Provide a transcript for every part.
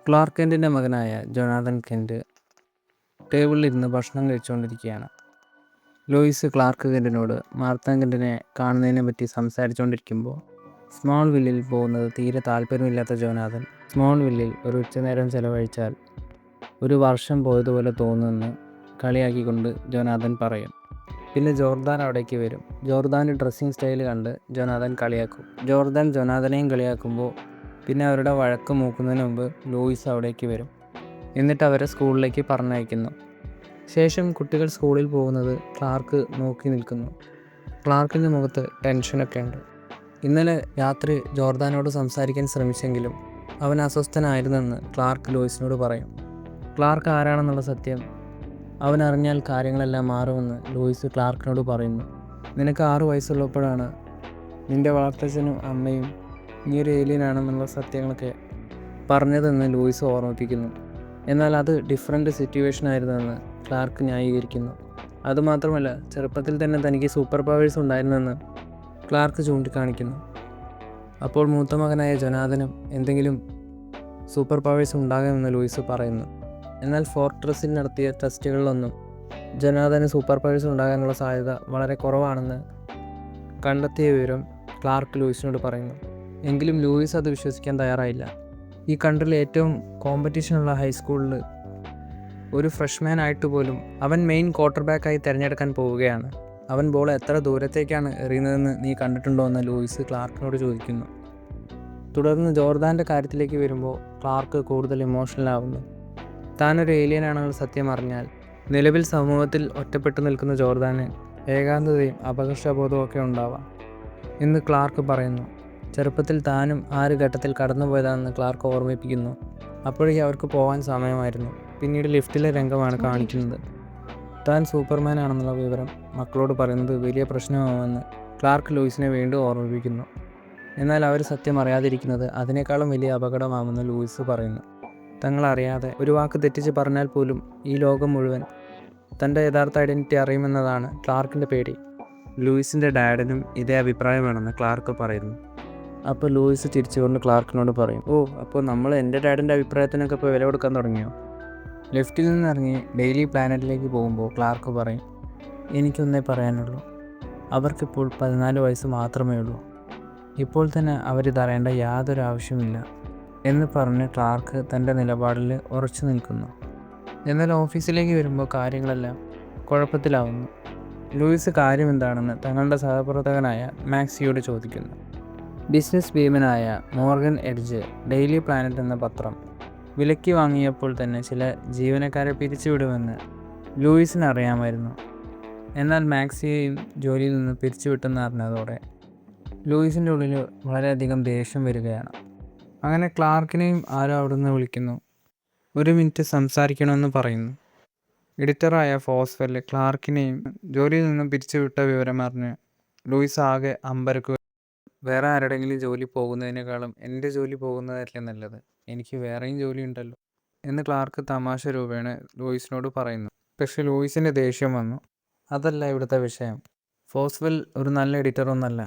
Clerk കെൻറ്റിൻ്റെ മകനായ Jonathan Kent ടേബിളിലിരുന്ന് ഭക്ഷണം കഴിച്ചുകൊണ്ടിരിക്കുകയാണ്. Luis clerk കെൻറ്റിനോട് Martha കെൻറ്റിനെ കാണുന്നതിനെ പറ്റി സംസാരിച്ചുകൊണ്ടിരിക്കുമ്പോൾ സ്മോൾ വില്ലിൽ പോകുന്നത് തീരെ താല്പര്യമില്ലാത്ത ജോനാഥൻ സ്മോൾ വില്ലിൽ ഒരു ഉച്ചനേരം ചെലവഴിച്ചാൽ ഒരു വർഷം പോയതുപോലെ തോന്നുമെന്ന് കളിയാക്കിക്കൊണ്ട് ജോനാഥൻ പറയും. പിന്നെ ജോർദാൻ അവിടേക്ക് വരും. ജോർദാൻ്റെ ഡ്രസ്സിങ് സ്റ്റൈൽ കണ്ട് ജോനാഥൻ കളിയാക്കും. ജോർദാൻ ജോനാഥനെയും കളിയാക്കുമ്പോൾ പിന്നെ അവരുടെ വഴക്ക് മൂക്കുന്നതിന് മുമ്പ് ലൂയിസ് അവിടേക്ക് വരും. എന്നിട്ട് അവരെ സ്കൂളിലേക്ക് പറഞ്ഞയക്കുന്നു. ശേഷം കുട്ടികൾ സ്കൂളിൽ പോകുന്നത് ക്ലാർക്ക് നോക്കി നിൽക്കുന്നു. ക്ലാർക്കിൻ്റെ മുഖത്ത് ടെൻഷനൊക്കെ ഉണ്ട്. ഇന്നലെ രാത്രി ജോർദാനോട് സംസാരിക്കാൻ ശ്രമിച്ചെങ്കിലും അവൻ അസ്വസ്ഥനായിരുന്നെന്ന് ക്ലാർക്ക് ലൂയിസിനോട് പറയും. ക്ലാർക്ക് ആരാണെന്നുള്ള സത്യം അവൻ അറിഞ്ഞാൽ കാര്യങ്ങളെല്ലാം മാറുമെന്ന് ലൂയിസ് ക്ലാർക്കിനോട് പറയുന്നു. നിനക്ക് 6 വയസ്സുള്ളപ്പോഴാണ് നിൻ്റെ വളർത്തച്ഛനും അമ്മയും നീ ഒരു ഏലിയനാണെന്നുള്ള സത്യങ്ങളൊക്കെ പറഞ്ഞതെന്ന് ലൂയിസ് ഓർമ്മിപ്പിക്കുന്നു. എന്നാൽ അത് ഡിഫറൻറ്റ് സിറ്റുവേഷൻ ആയിരുന്നെന്ന് ക്ലാർക്ക് ന്യായീകരിക്കുന്നു. അതുമാത്രമല്ല, ചെറുപ്പത്തിൽ തന്നെ തനിക്ക് സൂപ്പർ പവേഴ്സ് ഉണ്ടായിരുന്നെന്ന് ക്ലാർക്ക് ചൂണ്ടിക്കാണിക്കുന്നു. അപ്പോൾ മൂത്ത മകനായ ജോനാഥനും എന്തെങ്കിലും സൂപ്പർ പവേഴ്സ് ഉണ്ടാകുമെന്ന് ലൂയിസ് പറയുന്നു. എന്നാൽ ഫോർട്രസിൽ നടത്തിയ ടെസ്റ്റുകളിലൊന്നും ജോനാഥന് സൂപ്പർ പവേഴ്സ് ഉണ്ടാകാനുള്ള സാധ്യത വളരെ കുറവാണെന്ന് കണ്ടെത്തിയ വിവരം ക്ലാർക്ക് ലൂയിസിനോട് പറയുന്നു. എങ്കിലും ലൂയിസ് അത് വിശ്വസിക്കാൻ തയ്യാറായില്ല. ഈ കൺട്രിയിൽ ഏറ്റവും കോമ്പറ്റീഷനുള്ള ഹൈസ്കൂളിൽ ഒരു ഫ്രഷ്മാൻ ആയിട്ട് പോലും അവൻ മെയിൻ ക്വാർട്ടർ ബാക്കായി തിരഞ്ഞെടുക്കാൻ പോവുകയാണ്. അവൻ ബോൾ എത്ര ദൂരത്തേക്കാണ് എറിയുന്നതെന്ന് നീ കണ്ടിട്ടുണ്ടോ എന്ന് ലൂയിസ് ക്ലാർക്കിനോട് ചോദിക്കുന്നു. തുടർന്ന് ജോർദാൻ്റെ കാര്യത്തിലേക്ക് വരുമ്പോൾ ക്ലാർക്ക് കൂടുതൽ ഇമോഷണലാവുന്നു. താനൊരു ഏലിയനാണെന്നുള്ള സത്യം അറിഞ്ഞാൽ നിലവിൽ സമൂഹത്തിൽ ഒറ്റപ്പെട്ടു നിൽക്കുന്ന ജോർദാന് ഏകാന്തതയും അപകർഷബോധവും ഒക്കെ ഉണ്ടാവാം എന്ന് ക്ലാർക്ക് പറയുന്നു. ചെറുപ്പത്തിൽ താനും ആ ഒരു ഘട്ടത്തിൽ കടന്നുപോയതാണെന്ന് ക്ലാർക്ക് ഓർമ്മിപ്പിക്കുന്നു. അപ്പോഴേക്കും അവർക്ക് പോകാൻ സമയമായിരുന്നു. പിന്നീട് ലിഫ്റ്റിലെ രംഗമാണ് കാണിക്കുന്നത്. താൻ സൂപ്പർമാൻ ആണെന്നുള്ള വിവരം മക്കളോട് പറയുന്നത് വലിയ പ്രശ്നമാകുമെന്ന് ക്ലാർക്ക് ലൂയിസിനെ വീണ്ടും ഓർമ്മിപ്പിക്കുന്നു. എന്നാൽ അവർ സത്യം അറിയാതിരിക്കുന്നത് അതിനേക്കാളും വലിയ അപകടമാകുമെന്ന് ലൂയിസ് പറയുന്നു. തങ്ങളറിയാതെ ഒരു വാക്ക് തെറ്റിച്ച് പറഞ്ഞാൽ പോലും ഈ ലോകം മുഴുവൻ തൻ്റെ യഥാർത്ഥ ഐഡൻറ്റിറ്റി അറിയുമെന്നതാണ് ക്ലാർക്കിൻ്റെ പേടി. ലൂയിസിൻ്റെ ഡാഡിനും ഇതേ അഭിപ്രായമാണെന്ന് ക്ലാർക്ക് പറയുന്നു. അപ്പോൾ ലൂയിസ് ചിരിച്ചുകൊണ്ട് ക്ലാർക്കിനോട് പറയും, അപ്പോൾ നമ്മൾ എൻ്റെ ഡാഡിൻ്റെ അഭിപ്രായത്തിനൊക്കെ ഇപ്പോൾ വില കൊടുക്കാൻ തുടങ്ങിയോ? ലെഫ്റ്റിൽ നിന്നിറങ്ങി ഡെയിലി പ്ലാനറ്റിലേക്ക് പോകുമ്പോൾ ക്ലാർക്ക് പറയും, എനിക്കൊന്നേ പറയാനുള്ളൂ, അവർക്കിപ്പോൾ 14 വയസ്സ് മാത്രമേ ഉള്ളൂ. ഇപ്പോൾ തന്നെ അവരിതറിയേണ്ട യാതൊരു ആവശ്യമില്ല എന്ന് പറഞ്ഞ് ക്ലാർക്ക് തൻ്റെ നിലപാടിൽ ഉറച്ചു നിൽക്കുന്നു. എന്നാൽ ഓഫീസിലേക്ക് വരുമ്പോൾ കാര്യങ്ങളെല്ലാം കുഴപ്പത്തിലാവുന്നു. ലൂയിസ് കാര്യം എന്താണെന്ന് തങ്ങളുടെ സഹപ്രവർത്തകനായ മാക്സിയോട് ചോദിക്കുന്നു. ബിസിനസ് ഭീമനായ മോർഗൻ എഡ്ജ് ഡെയിലി പ്ലാനറ്റ് എന്ന പത്രം വിലയ്ക്ക് വാങ്ങിയപ്പോൾ തന്നെ ചില ജീവനക്കാരെ പിരിച്ചുവിടുമെന്ന് ലൂയിസിന് അറിയാമായിരുന്നു. എന്നാൽ മാക്സിയെയും ജോലിയിൽ നിന്ന് പിരിച്ചുവിട്ടെന്ന് അറിഞ്ഞതോടെ ലൂയിസിൻ്റെ ഉള്ളിൽ വളരെയധികം ദേഷ്യം വരികയാണ്. അങ്ങനെ ക്ലാർക്കിനെയും ആരോ അവിടെ നിന്ന് വിളിക്കുന്നു. 1 മിനിറ്റ് സംസാരിക്കണമെന്ന് പറയുന്നു. എഡിറ്ററായ ഫോസ്വെൽ ക്ലാർക്കിനെയും ജോലിയിൽ നിന്നും പിരിച്ചുവിട്ട വിവരം അറിഞ്ഞ് ലൂയിസ് ആകെ അമ്പരക്കുക. വേറെ ആരുടെങ്കിലും ജോലി പോകുന്നതിനേക്കാളും എൻ്റെ ജോലി പോകുന്നതല്ലേ നല്ലത്, എനിക്ക് വേറെയും ജോലി ഉണ്ടല്ലോ എന്ന് ക്ലാർക്ക് തമാശ രൂപേണ ലൂയിസിനോട് പറയുന്നു. പക്ഷേ ലൂയിസിൻ്റെ ദേഷ്യം വന്നു. അതല്ല ഇവിടുത്തെ വിഷയം. ഫോസ്വെൽ ഒരു നല്ല എഡിറ്ററൊന്നല്ല.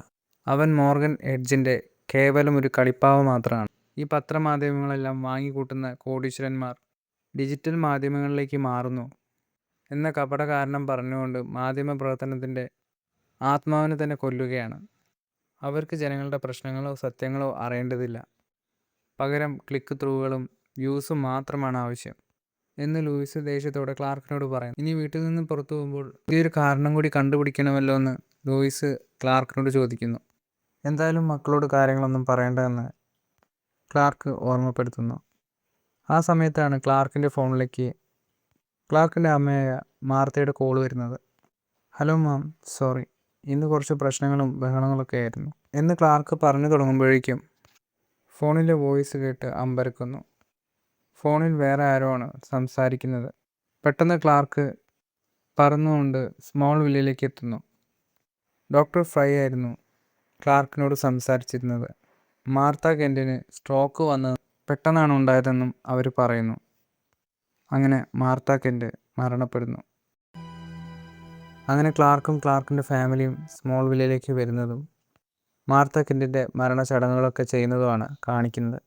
അവൻ മോർഗൻ എഡ്ജിൻ്റെ കേവലം ഒരു കളിപ്പാവ മാത്രമാണ്. ഈ പത്രമാധ്യമങ്ങളെല്ലാം വാങ്ങിക്കൂട്ടുന്ന കോടീശ്വരന്മാർ ഡിജിറ്റൽ മാധ്യമങ്ങളിലേക്ക് മാറുന്നു എന്ന കപട കാരണം പറഞ്ഞുകൊണ്ട് മാധ്യമ പ്രവർത്തനത്തിൻ്റെ ആത്മാവിനെ തന്നെ കൊല്ലുകയാണ്. അവർക്ക് ജനങ്ങളുടെ പ്രശ്നങ്ങളോ സത്യങ്ങളോ അറിയേണ്ടതില്ല. പകരം ക്ലിക്ക് ത്രൂകളും വ്യൂസും മാത്രമാണ് ആവശ്യം എന്ന് ലൂയിസ് ദേഷ്യത്തോടെ ക്ലാർക്കിനോട് പറയും. ഇനി വീട്ടിൽ നിന്ന് പുറത്തു പോകുമ്പോൾ ഇതൊരു കാരണം കൂടി കണ്ടുപിടിക്കണമല്ലോ എന്ന് ലൂയിസ് ക്ലാർക്കിനോട് ചോദിക്കുന്നു. എന്തായാലും മക്കളോട് കാര്യങ്ങളൊന്നും പറയേണ്ടതെന്ന് ക്ലാർക്ക് ഓർമ്മപ്പെടുത്തുന്നു. ആ സമയത്താണ് ക്ലാർക്കിൻ്റെ ഫോണിലേക്ക് ക്ലാർക്കിൻ്റെ അമ്മയായ മാർത്തയുടെ കോൾ വരുന്നത്. ഹലോ മാം, സോറി, ഇന്ന് കുറച്ച് പ്രശ്നങ്ങളും ബഹളങ്ങളൊക്കെ ആയിരുന്നു എന്ന് ക്ലാർക്ക് പറഞ്ഞു തുടങ്ങുമ്പോഴേക്കും ഫോണിലെ വോയിസ് കേട്ട് അമ്പരക്കുന്നു. ഫോണിൽ വേറെ ആരോ ആണ് സംസാരിക്കുന്നത്. പെട്ടെന്ന് ക്ലാർക്ക് പറന്നുകൊണ്ട് സ്മോൾ വില്ലിലേക്ക് എത്തുന്നു. ഡോക്ടർ ഫ്രൈ ആയിരുന്നു ക്ലാർക്കിനോട് സംസാരിച്ചിരുന്നത്. മാർത്ത കെൻറ്റിന് സ്ട്രോക്ക് വന്നത് പെട്ടെന്നാണ് ഉണ്ടായതെന്നും അവർ പറയുന്നു. അങ്ങനെ മാർത്ത കെൻറ്റ് മരണപ്പെടുന്നു. അങ്ങനെ ക്ലാർക്കും ക്ലാർക്കിൻ്റെ ഫാമിലിയും സ്മോൾ വില്ലിലേക്ക് വരുന്നതും മാർത്ത കെൻറ്റിൻ്റെ മരണചടങ്ങുകളൊക്കെ ചെയ്യുന്നതുമാണ് കാണിക്കുന്നത്.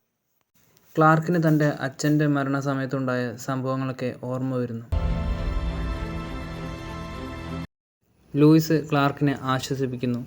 ക്ലാർക്കിന് തൻ്റെ അച്ഛൻ്റെ മരണസമയത്തുണ്ടായ സംഭവങ്ങളൊക്കെ ഓർമ്മ വരുന്നു. ലൂയിസ് ക്ലാർക്കിനെ ആശ്വസിപ്പിക്കുന്നു.